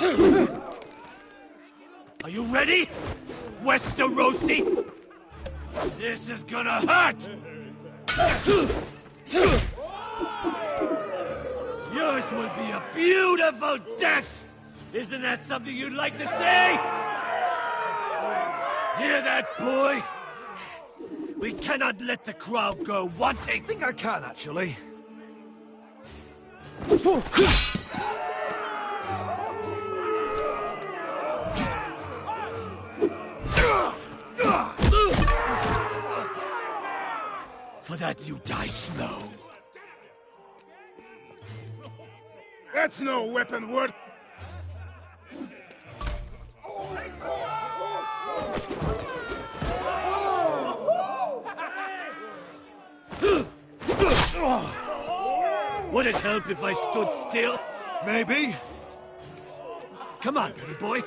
Are you ready, Westerosi? This is gonna hurt! Yours will be a beautiful death! Isn't that something you'd like to say? Hear that, boy? We cannot let the crowd go wanting! I think I can, actually. For that you die, Snow. That's no weapon worth. Would it help if I stood still? Maybe. Come on, pretty boy.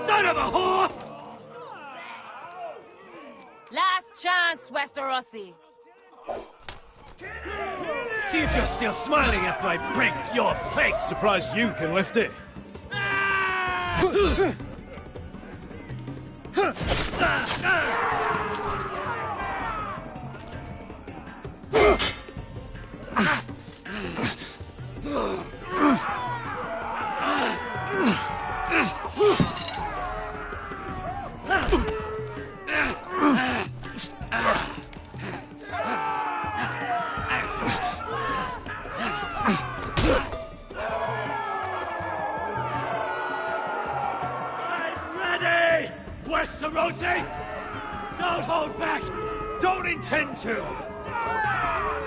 Son of a whore! Last chance, Westerosi. See if you're still smiling after I break your face! Surprised you can lift it. Westerosi! Don't hold back! Don't intend to!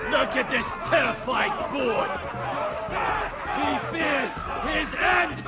Look at this terrified boy! He fears his end!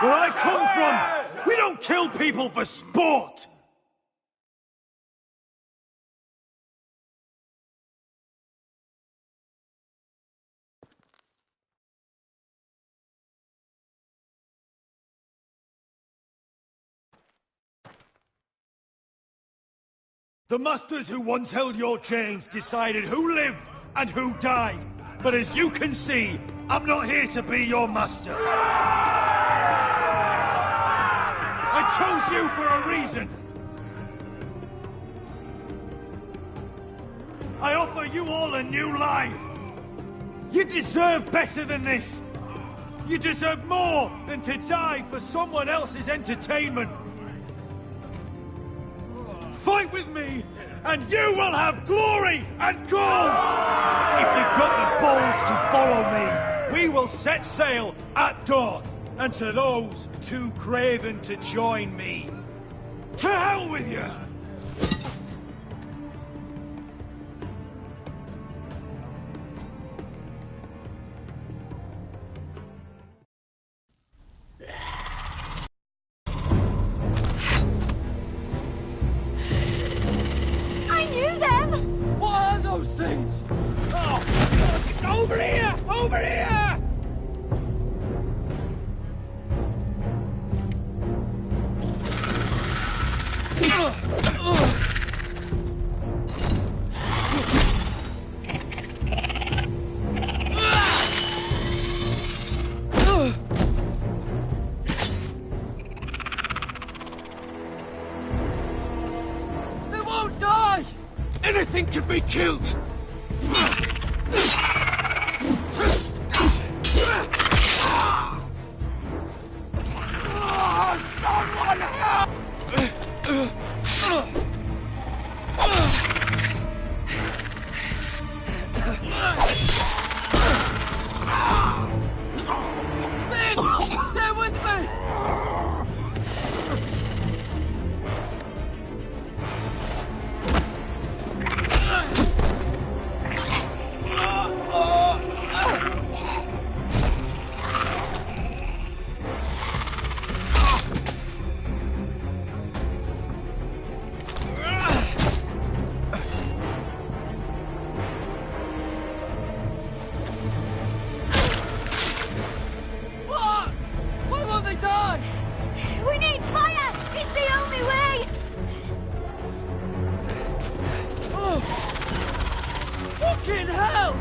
Where I come from, we don't kill people for sport! The masters who once held your chains decided who lived and who died. But as you can see, I'm not here to be your master. I chose you for a reason. I offer you all a new life. You deserve better than this. You deserve more than to die for someone else's entertainment. Fight with me, and you will have glory and gold! If you've got the balls to follow me, we will set sail at dawn. And to those too craven to join me, to hell with you! I knew them! What are those things? Oh! Over here! Over here! Anything can be killed! Someone help! Finn! Stay with me! Fucking hell!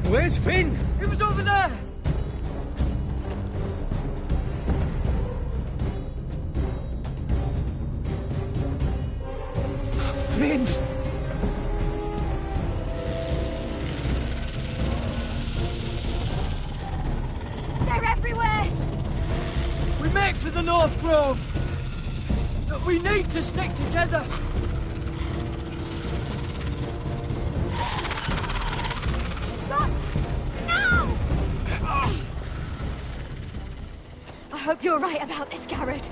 Where's Finn? It was over there! Finn! They're everywhere! We make for the North Grove! But we need to stick together! I hope you're right about this, Garrett.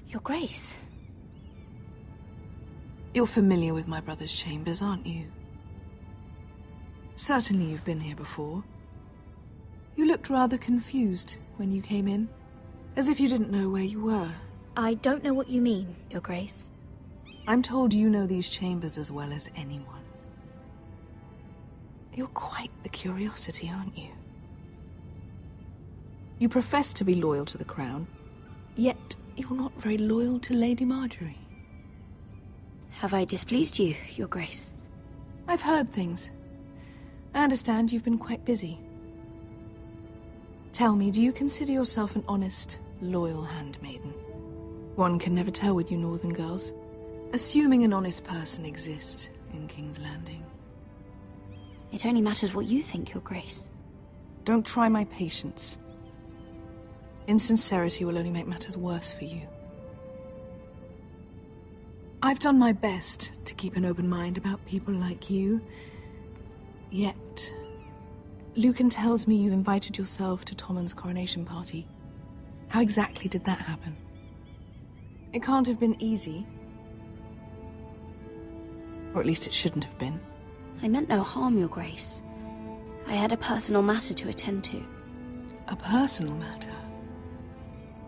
Your Grace. You're familiar with my brother's chambers, aren't you? Certainly you've been here before. You looked rather confused when you came in, as if you didn't know where you were. I don't know what you mean, Your Grace. I'm told you know these chambers as well as anyone. You're quite the curiosity, aren't you? You profess to be loyal to the crown, yet you're not very loyal to Lady Marjorie. Have I displeased you, Your Grace? I've heard things. I understand you've been quite busy. Tell me, do you consider yourself an honest, loyal handmaiden? One can never tell with you northern girls. Assuming an honest person exists in King's Landing. It only matters what you think, Your Grace. Don't try my patience. Insincerity will only make matters worse for you. I've done my best to keep an open mind about people like you. Yet, Lucan tells me you invited yourself to Tommen's coronation party. How exactly did that happen? It can't have been easy. Or at least it shouldn't have been. I meant no harm, Your Grace. I had a personal matter to attend to. A personal matter?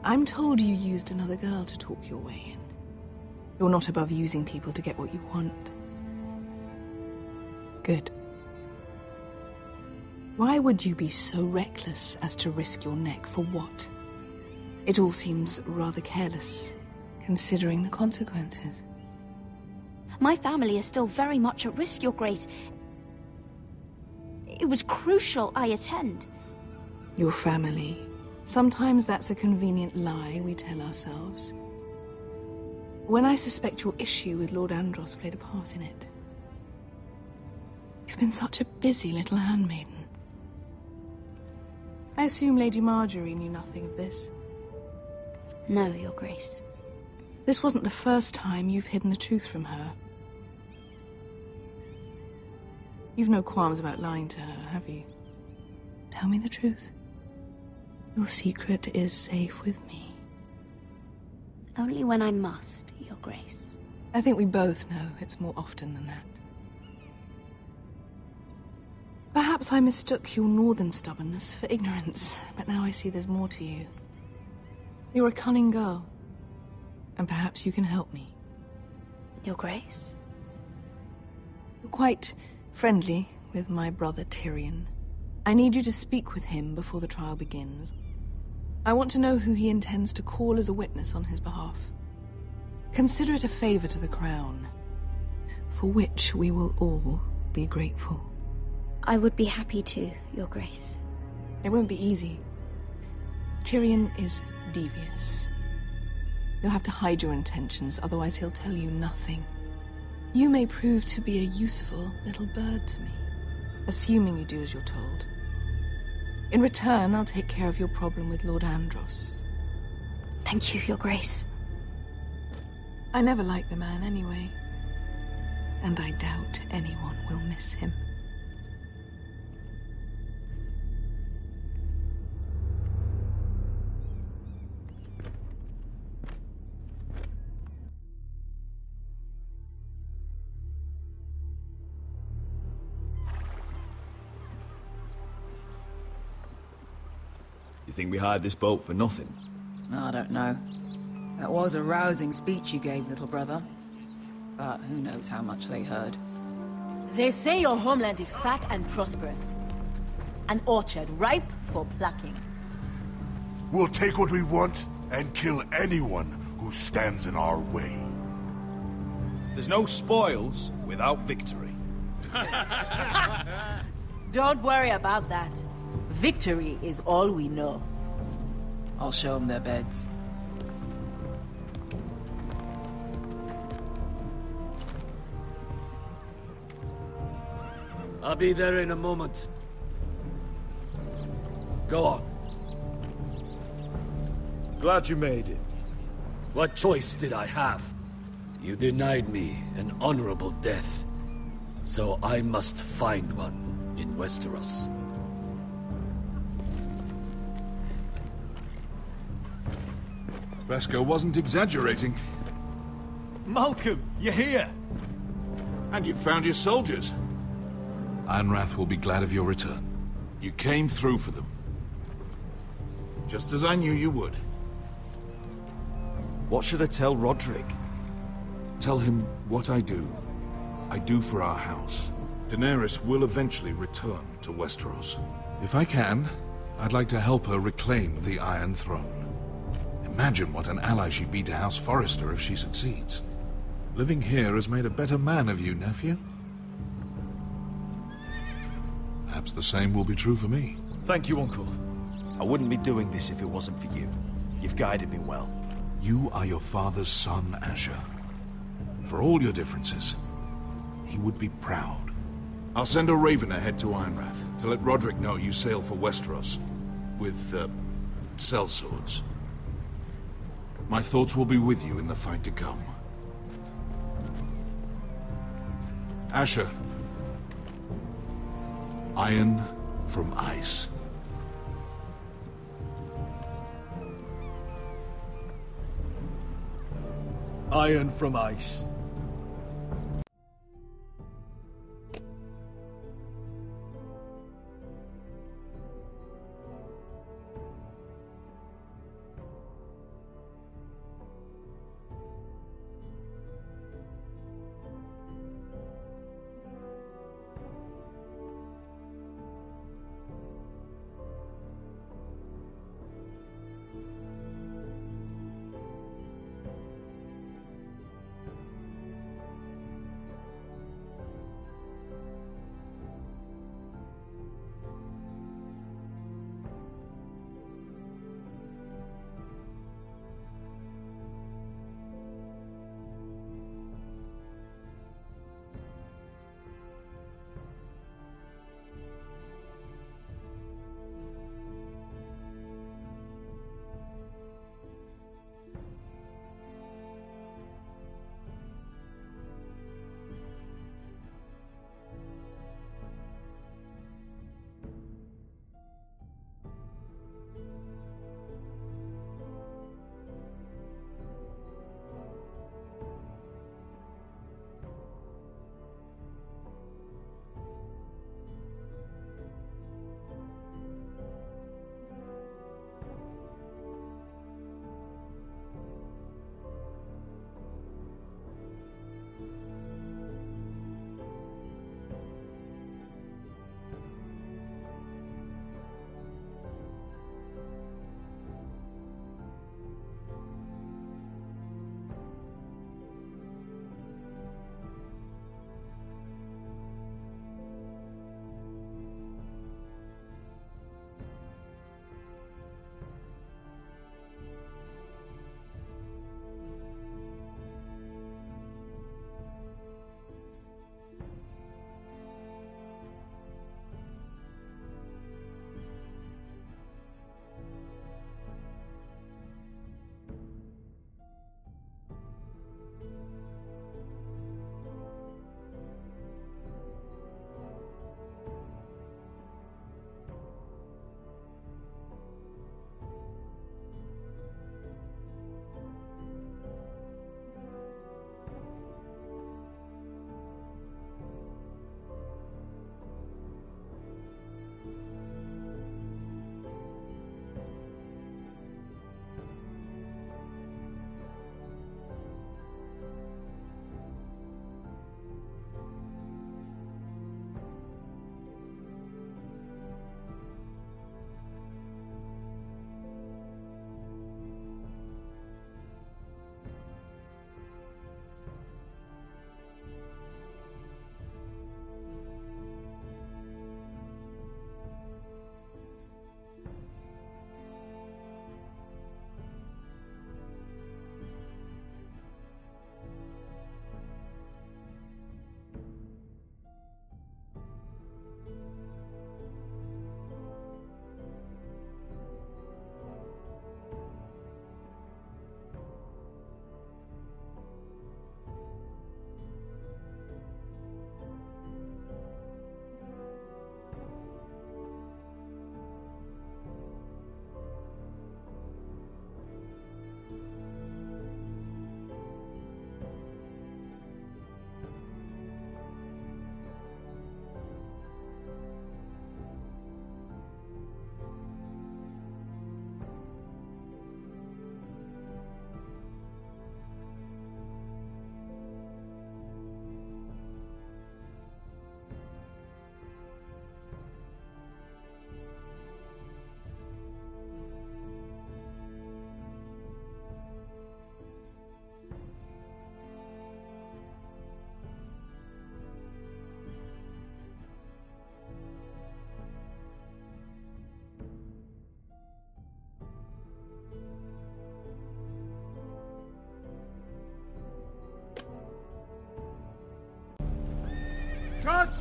I'm told you used another girl to talk your way in. You're not above using people to get what you want. Good. Why would you be so reckless as to risk your neck for what? It all seems rather careless, considering the consequences. My family is still very much at risk, Your Grace. It was crucial I attend. Your family. Sometimes that's a convenient lie we tell ourselves. When I suspect your issue with Lord Andros played a part in it. You've been such a busy little handmaiden. I assume Lady Marjorie knew nothing of this. No, Your Grace. This wasn't the first time you've hidden the truth from her. You've no qualms about lying to her, have you? Tell me the truth. Your secret is safe with me. Only when I must, Your Grace. I think we both know it's more often than that. Perhaps I mistook your northern stubbornness for ignorance, but now I see there's more to you. You're a cunning girl, and perhaps you can help me. Your Grace? You're quite friendly with my brother Tyrion. I need you to speak with him before the trial begins. I want to know who he intends to call as a witness on his behalf. Consider it a favor to the crown, for which we will all be grateful. I would be happy to, Your Grace. It won't be easy. Tyrion is devious. You'll have to hide your intentions, otherwise he'll tell you nothing. You may prove to be a useful little bird to me, assuming you do as you're told. In return, I'll take care of your problem with Lord Andros. Thank you, Your Grace. I never liked the man anyway, and I doubt anyone will miss him. You think we hired this boat for nothing? I don't know. That was a rousing speech you gave, little brother. But who knows how much they heard. They say your homeland is fat and prosperous. An orchard ripe for plucking. We'll take what we want and kill anyone who stands in our way. There's no spoils without victory. Don't worry about that. Victory is all we know. I'll show them their beds. I'll be there in a moment. Go on. Glad you made it. What choice did I have? You denied me an honorable death. So I must find one in Westeros. Beskar wasn't exaggerating. Malcolm, you're here! And you found your soldiers. Ironrath will be glad of your return. You came through for them. Just as I knew you would. What should I tell Roderick? Tell him what I do for our house. Daenerys will eventually return to Westeros. If I can, I'd like to help her reclaim the Iron Throne. Imagine what an ally she'd be to House Forrester if she succeeds. Living here has made a better man of you, nephew. Perhaps the same will be true for me. Thank you, Uncle. I wouldn't be doing this if it wasn't for you. You've guided me well. You are your father's son, Asher. For all your differences, he would be proud. I'll send a raven ahead to Ironrath to let Roderick know you sail for Westeros with, sellswords. My thoughts will be with you in the fight to come. Asher. Iron from ice. Iron from ice.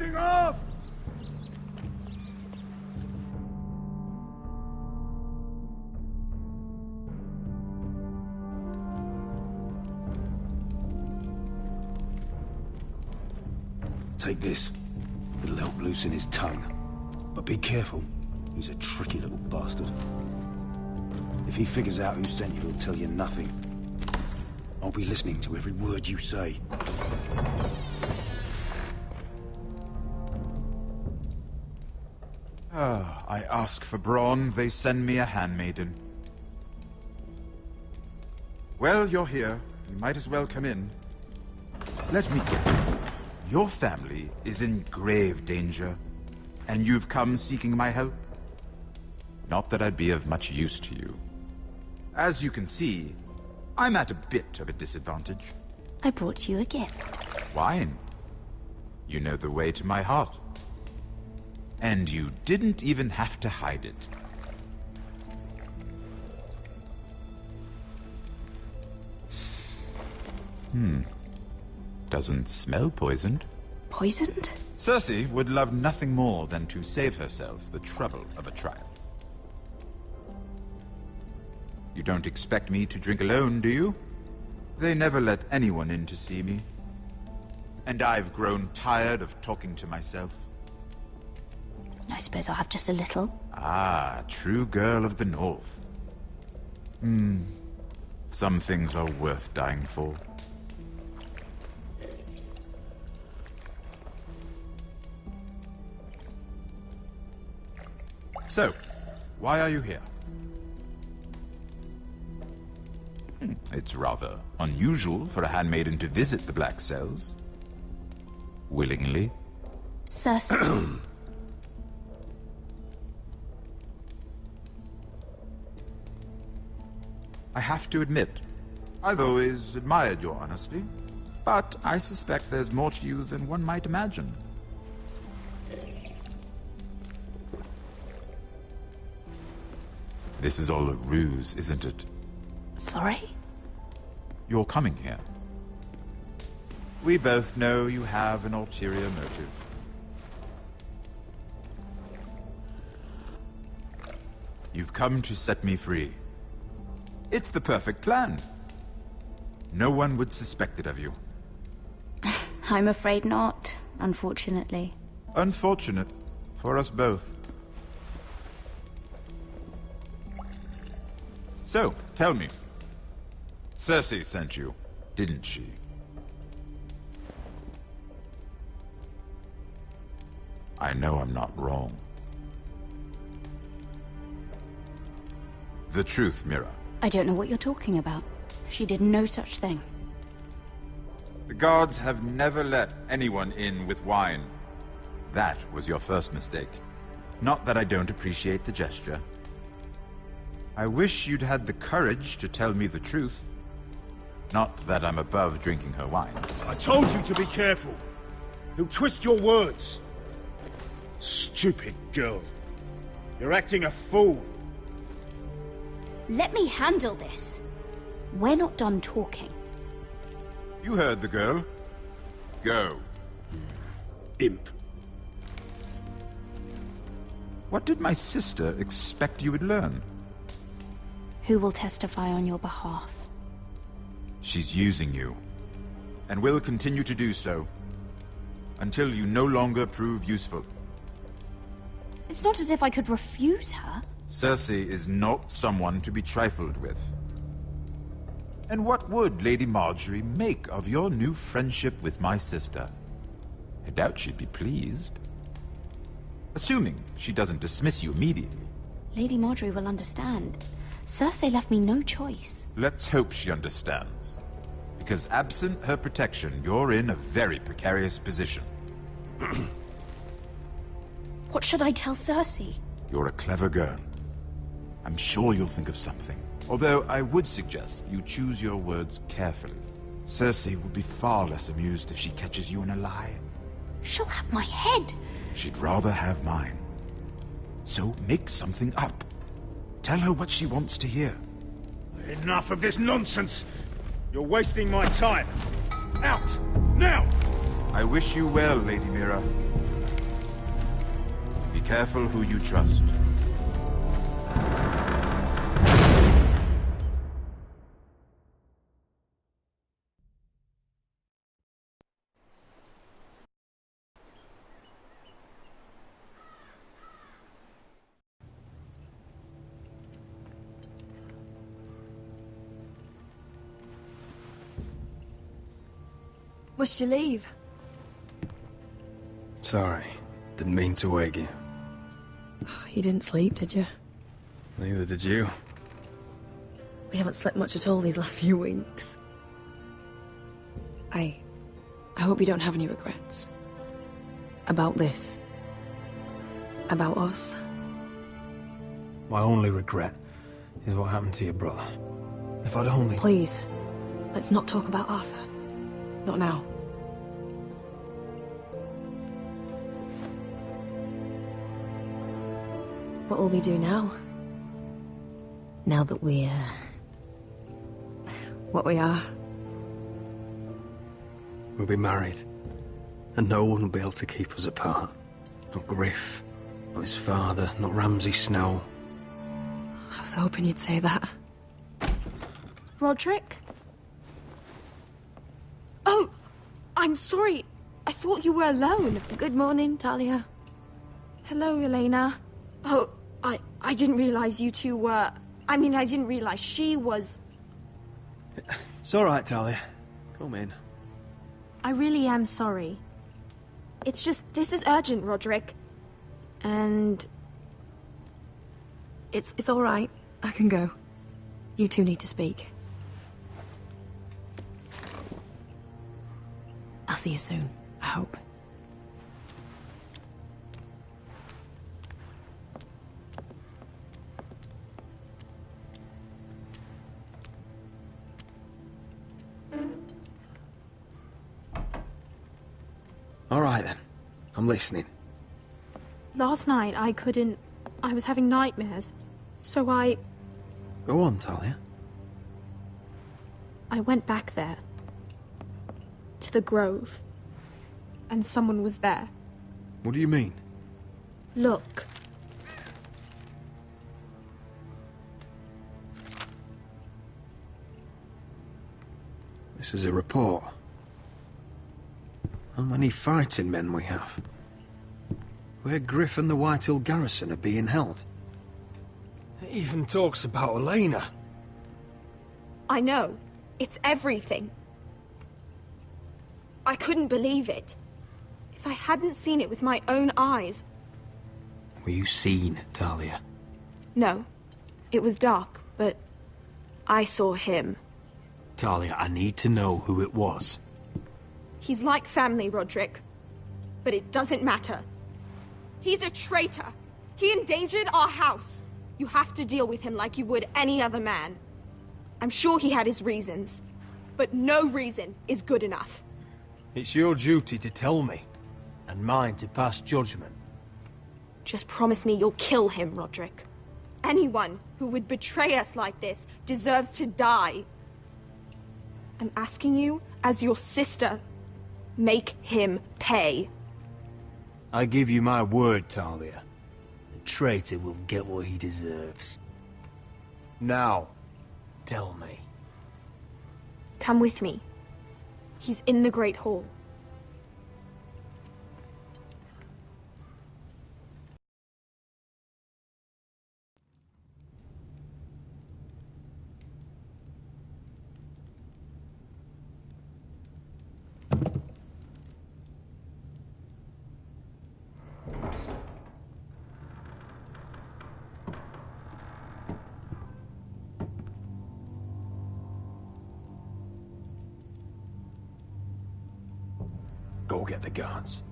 blasting off! Take this. It'll help loosen his tongue. But be careful. He's a tricky little bastard. If he figures out who sent you, he'll tell you nothing. I'll be listening to every word you say. I ask for brawn, they send me a handmaiden. Well, you're here. You might as well come in. Let me guess. Your family is in grave danger, and you've come seeking my help? Not that I'd be of much use to you. As you can see, I'm at a bit of a disadvantage. I brought you a gift. Wine. You know the way to my heart. And you didn't even have to hide it. Doesn't smell poisoned. Poisoned? Cersei would love nothing more than to save herself the trouble of a trial. You don't expect me to drink alone, do you? They never let anyone in to see me. And I've grown tired of talking to myself. I suppose I'll have just a little. Ah, true girl of the North. Some things are worth dying for. So, why are you here? It's rather unusual for a handmaiden to visit the Black Cells. Willingly. Cersei. I have to admit, I've always admired your honesty, but I suspect there's more to you than one might imagine. This is all a ruse, isn't it? Sorry? You're coming here. We both know you have an ulterior motive. You've come to set me free. It's the perfect plan. No one would suspect it of you. I'm afraid not, unfortunately. Unfortunate for us both. So, tell me. Cersei sent you, didn't she? I know I'm not wrong. The truth, Mira. I don't know what you're talking about. She did no such thing. The guards have never let anyone in with wine. That was your first mistake. Not that I don't appreciate the gesture. I wish you'd had the courage to tell me the truth. Not that I'm above drinking her wine. I told you to be careful. He'll twist your words. Stupid girl. You're acting a fool. Let me handle this. We're not done talking. You heard the girl. Go. Imp. What did my sister expect you would learn? Who will testify on your behalf? She's using you. And will continue to do so. Until you no longer prove useful. It's not as if I could refuse her. Cersei is not someone to be trifled with. And what would Lady Margaery make of your new friendship with my sister? I doubt she'd be pleased. Assuming she doesn't dismiss you immediately. Lady Margaery will understand. Cersei left me no choice. Let's hope she understands. Because absent her protection, you're in a very precarious position. What should I tell Cersei? You're a clever girl. I'm sure you'll think of something. Although I would suggest you choose your words carefully. Cersei would be far less amused if she catches you in a lie. She'll have my head. She'd rather have mine. So make something up. Tell her what she wants to hear. Enough of this nonsense! You're wasting my time! Out! Now! I wish you well, Lady Mira. careful who you trust. Must you leave? Sorry. Didn't mean to wake you. You didn't sleep, did you? Neither did you. We haven't slept much at all these last few weeks. I hope you don't have any regrets. About this. About us. My only regret is what happened to your brother. If I'd only... Please, let's not talk about Arthur. Not now. What will we do now? Now that we're... what we are? We'll be married. And no one will be able to keep us apart. Not Griff, not his father, not Ramsay Snow. I was hoping you'd say that. Roderick? Oh, I'm sorry. I thought you were alone. Good morning, Talia. Hello, Elena. Oh, I didn't realize you two were... I mean, I didn't realize she was... It's all right, Talia. Come in. I really am sorry. It's just, this is urgent, Roderick. And... It's all right. I can go. You two need to speak. I'll see you soon, I hope. All right, then. I'm listening. Last night, I was having nightmares. So Go on, Talia. I went back there. To the grove. And someone was there. What do you mean? Look. This is a report. How many fighting men we have? Where Griff and the Whitehill garrison are being held. It even talks about Elena. I know. It's everything. I couldn't believe it. If I hadn't seen it with my own eyes... Were you seen, Talia? No. It was dark, but I saw him. Talia, I need to know who it was. He's like family, Roderick. But it doesn't matter. He's a traitor. He endangered our house. You have to deal with him like you would any other man. I'm sure he had his reasons, but no reason is good enough. It's your duty to tell me, and mine to pass judgment. Just promise me you'll kill him, Roderick. Anyone who would betray us like this deserves to die. I'm asking you, as your sister, make him pay. I give you my word, Talia. The traitor will get what he deserves. Now, tell me. Come with me. He's in the Great Hall. Go get the guards.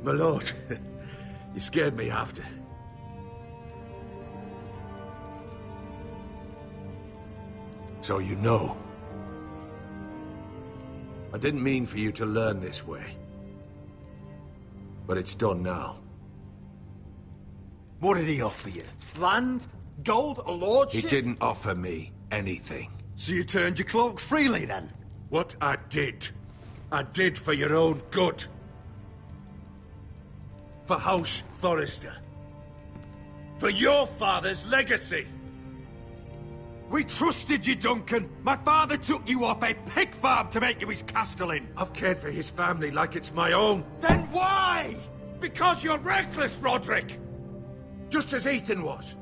My lord, you scared me after. So you know. I didn't mean for you to learn this way. But it's done now. What did he offer you? Land? Gold? A lordship? He didn't offer me anything. So you turned your cloak freely, then? What I did for your own good. For House Forrester. For your father's legacy. We trusted you, Duncan. My father took you off a pig farm to make you his castellan. I've cared for his family like it's my own. Then why? Because you're reckless, Roderick! Just as Ethan was.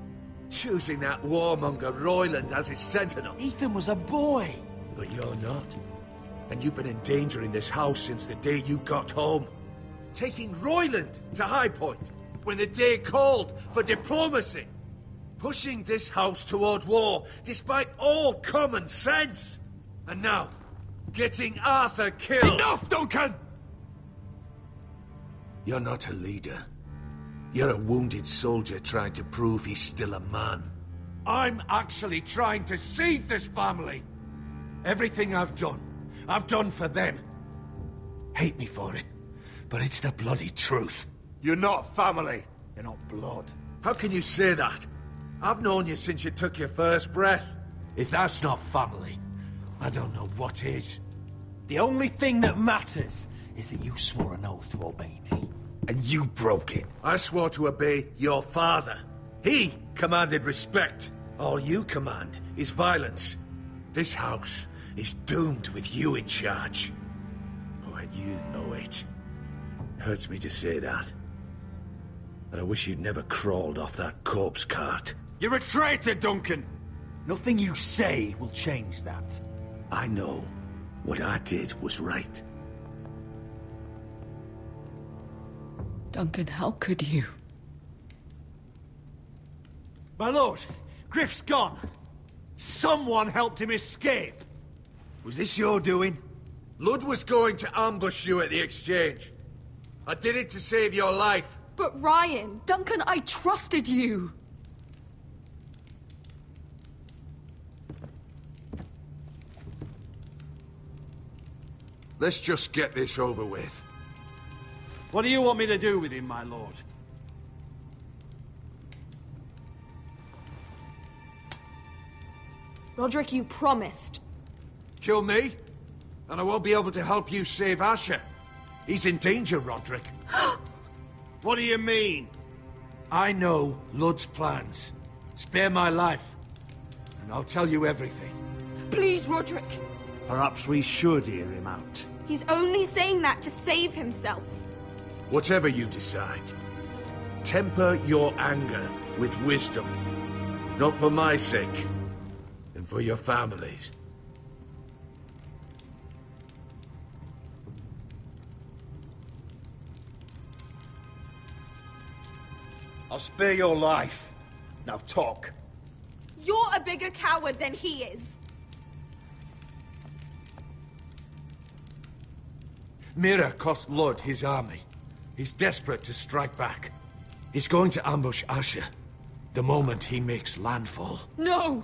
Choosing that warmonger Royland as his sentinel. Ethan was a boy. But you're not. And you've been endangering this house since the day you got home. Taking Royland to High Point when the day called for diplomacy. Pushing this house toward war despite all common sense. And now, getting Arthur killed. Enough, Duncan! You're not a leader. You're a wounded soldier trying to prove he's still a man. I'm actually trying to save this family. Everything I've done for them. Hate me for it, but it's the bloody truth. You're not family. You're not blood. How can you say that? I've known you since you took your first breath. If that's not family, I don't know what is. The only thing that matters is that you swore an oath to obey me. And you broke it. I swore to obey your father. He commanded respect. All you command is violence. This house is doomed with you in charge. Oh, and you know it. Hurts me to say that. And I wish you'd never crawled off that corpse cart. You're a traitor, Duncan! Nothing you say will change that. I know what I did was right. Duncan, how could you? My lord, Griff's gone. Someone helped him escape. Was this your doing? Lud was going to ambush you at the exchange. I did it to save your life. But Ryan... Duncan, I trusted you! Let's just get this over with. What do you want me to do with him, my lord? Roderick, you promised. Kill me, and I won't be able to help you save Asher. He's in danger, Roderick. What do you mean? I know Lud's plans. Spare my life, and I'll tell you everything. Please, Roderick. Perhaps we should hear him out. He's only saying that to save himself. Whatever you decide, temper your anger with wisdom. If not for my sake, then for your families. I'll spare your life. Now talk. You're a bigger coward than he is. Mira cost Lud his army. He's desperate to strike back. He's going to ambush Asher the moment he makes landfall. No!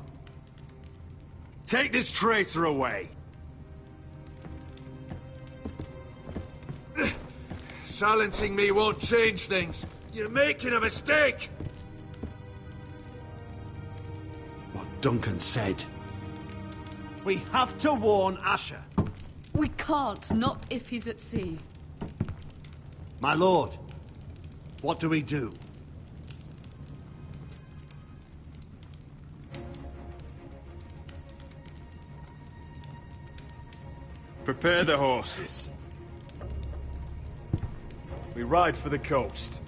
Take this traitor away. Silencing me won't change things. You're making a mistake! What Duncan said. We have to warn Asher. We can't, not if he's at sea. My lord, what do we do? Prepare the horses. We ride for the coast.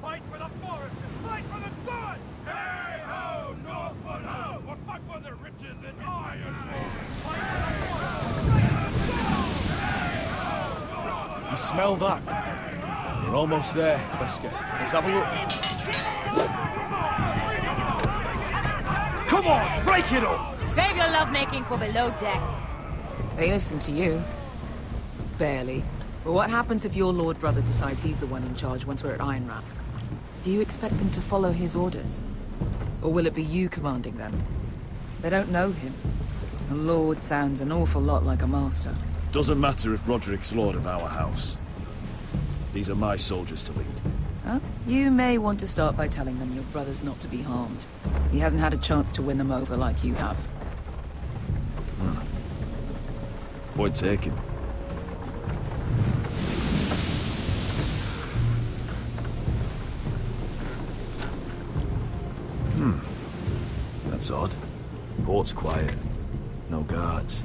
Fight for the forest! Fight for the sun! Hey ho, Northwood ho! We'll fight for the riches and iron! Fight for the forest! You smell that? We're almost there, Wesker. Let's have a look. Come on, break it up! Save your lovemaking for below deck. They listen to you. Barely. But what happens if your lord brother decides he's the one in charge once we're at Ironrath? Do you expect them to follow his orders? Or will it be you commanding them? They don't know him. A lord sounds an awful lot like a master. Doesn't matter if Roderick's lord of our house. These are my soldiers to lead. Huh? You may want to start by telling them your brother's not to be harmed. He hasn't had a chance to win them over like you have. Point taken. That's odd. Port's quiet. No guards.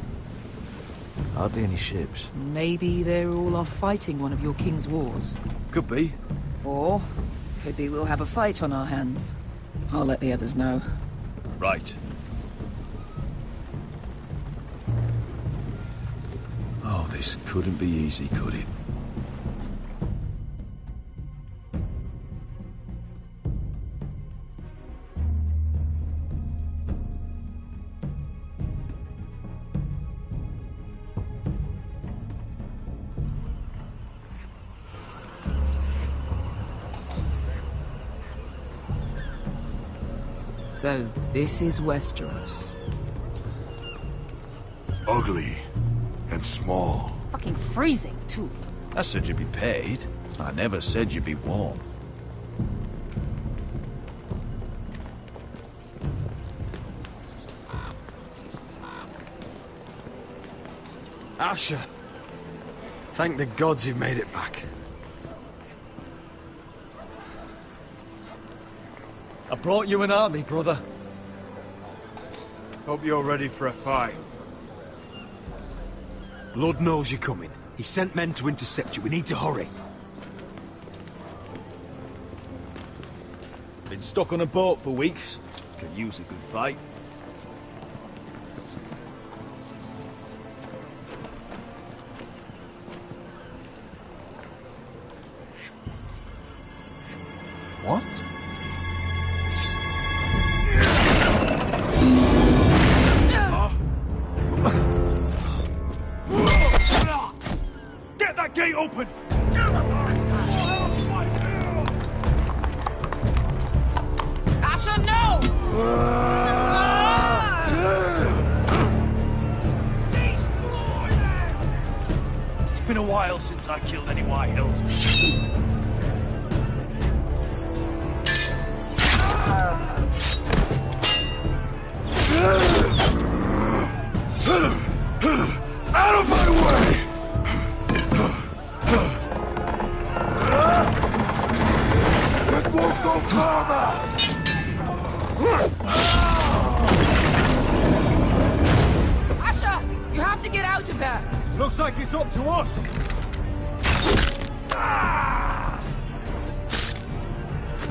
Hardly any ships. Maybe they're all off fighting one of your king's wars. Could be. Or, could be we'll have a fight on our hands. I'll let the others know. Right. Oh, this couldn't be easy, could it? So, this is Westeros. Ugly and small. Fucking freezing, too. I said you'd be paid. I never said you'd be warm. Asher. Thank the gods you've made it back. I brought you an army, brother. Hope you're ready for a fight. Lord knows you're coming. He sent men to intercept you. We need to hurry. Been stuck on a boat for weeks. Could use a good fight. What? Get that gate open! Asher, no! It's been a while since I killed any White Hills. Out of my way! It won't go farther! Asher! You have to get out of there! Looks like it's up to us!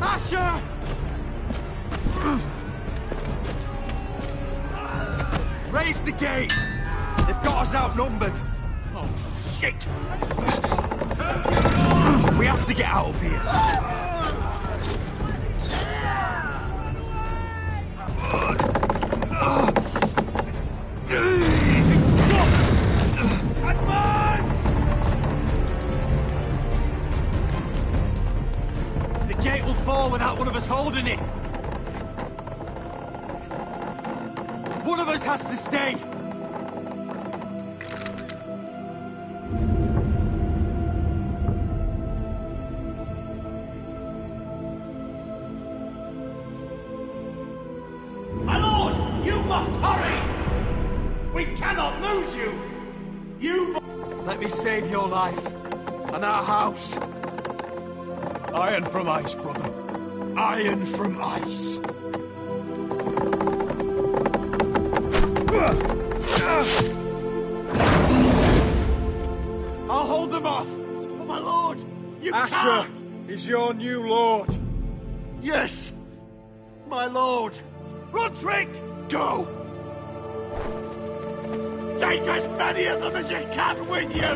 Asher! Raise the gate! They've got us outnumbered! Oh, shit! We have to get out of here! It's stuck! Advance! The gate will fall without one of us holding it! One of us has to stay! My lord, you must hurry! We cannot lose you! You... Let me save your life, and our house. Iron from ice, brother. Iron from ice. I'll hold them off! But my lord, you Asher can't! is your new lord. Yes, my lord. Roderick, go! Take as many of them as you can with you!